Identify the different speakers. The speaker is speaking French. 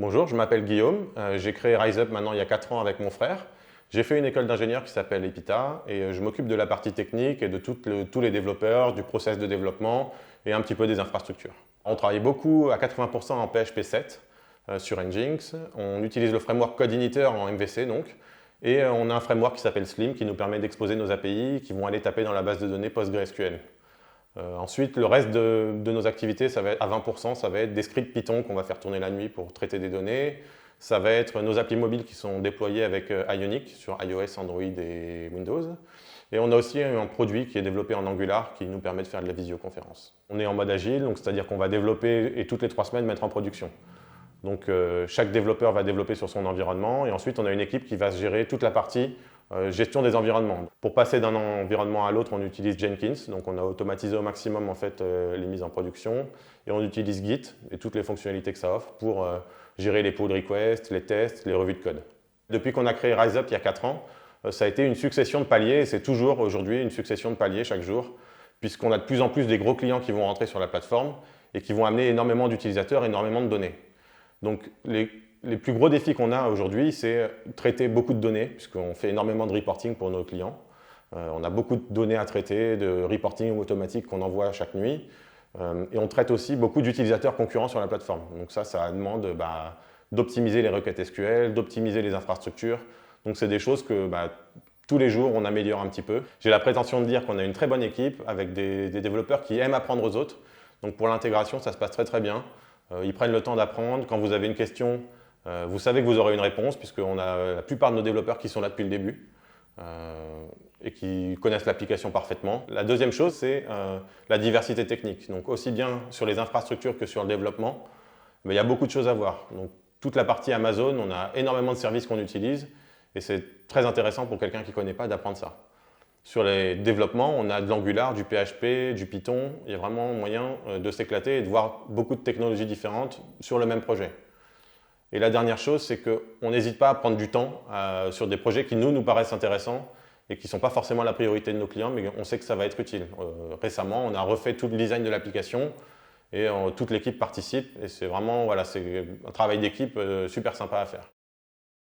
Speaker 1: Bonjour, je m'appelle Guillaume. J'ai créé RiseUp maintenant il y a 4 ans avec mon frère. J'ai fait une école d'ingénieur qui s'appelle EPITA et je m'occupe de la partie technique et de tous les développeurs, du process de développement et un petit peu des infrastructures. On travaille beaucoup à 80% en PHP 7 sur Nginx. On utilise le framework CodeIgniter en MVC donc. Et on a un framework qui s'appelle Slim qui nous permet d'exposer nos API qui vont aller taper dans la base de données PostgreSQL. Ensuite, le reste de nos activités, ça va être, à 20%, ça va être des scripts Python qu'on va faire tourner la nuit pour traiter des données. Ça va être nos applis mobiles qui sont déployés avec Ionic sur iOS, Android et Windows. Et on a aussi un produit qui est développé en Angular qui nous permet de faire de la visioconférence. On est en mode agile, donc c'est-à-dire qu'on va développer et toutes les 3 semaines mettre en production. Donc chaque développeur va développer sur son environnement et ensuite on a une équipe qui va gérer toute la partie gestion des environnements. Pour passer d'un environnement à l'autre, on utilise Jenkins, donc on a automatisé au maximum en fait, les mises en production et on utilise Git et toutes les fonctionnalités que ça offre pour gérer les pull requests, les tests, les revues de code. Depuis qu'on a créé RiseUp il y a 4 ans, ça a été une succession de paliers et c'est toujours aujourd'hui une succession de paliers chaque jour puisqu'on a de plus en plus des gros clients qui vont rentrer sur la plateforme et qui vont amener énormément d'utilisateurs, énormément de données. Donc les plus gros défis qu'on a aujourd'hui, c'est traiter beaucoup de données, puisqu'on fait énormément de reporting pour nos clients. On a beaucoup de données à traiter, de reporting automatique qu'on envoie chaque nuit. Et on traite aussi beaucoup d'utilisateurs concurrents sur la plateforme. Donc ça demande d'optimiser les requêtes SQL, d'optimiser les infrastructures. Donc c'est des choses que tous les jours, on améliore un petit peu. J'ai la prétention de dire qu'on a une très bonne équipe avec des développeurs qui aiment apprendre aux autres. Donc pour l'intégration, ça se passe très très bien. Ils prennent le temps d'apprendre. Quand vous avez une question, vous savez que vous aurez une réponse, puisqu'on a la plupart de nos développeurs qui sont là depuis le début et qui connaissent l'application parfaitement. La deuxième chose, c'est la diversité technique. Donc aussi bien sur les infrastructures que sur le développement, mais il y a beaucoup de choses à voir. Donc, toute la partie Amazon, on a énormément de services qu'on utilise et c'est très intéressant pour quelqu'un qui ne connaît pas d'apprendre ça. Sur les développements, on a de l'Angular, du PHP, du Python. Il y a vraiment moyen de s'éclater et de voir beaucoup de technologies différentes sur le même projet. Et la dernière chose, c'est qu'on n'hésite pas à prendre du temps sur des projets qui nous paraissent intéressants et qui ne sont pas forcément la priorité de nos clients, mais on sait que ça va être utile. Récemment, on a refait tout le design de l'application et toute l'équipe participe. Et c'est vraiment c'est un travail d'équipe super sympa à faire.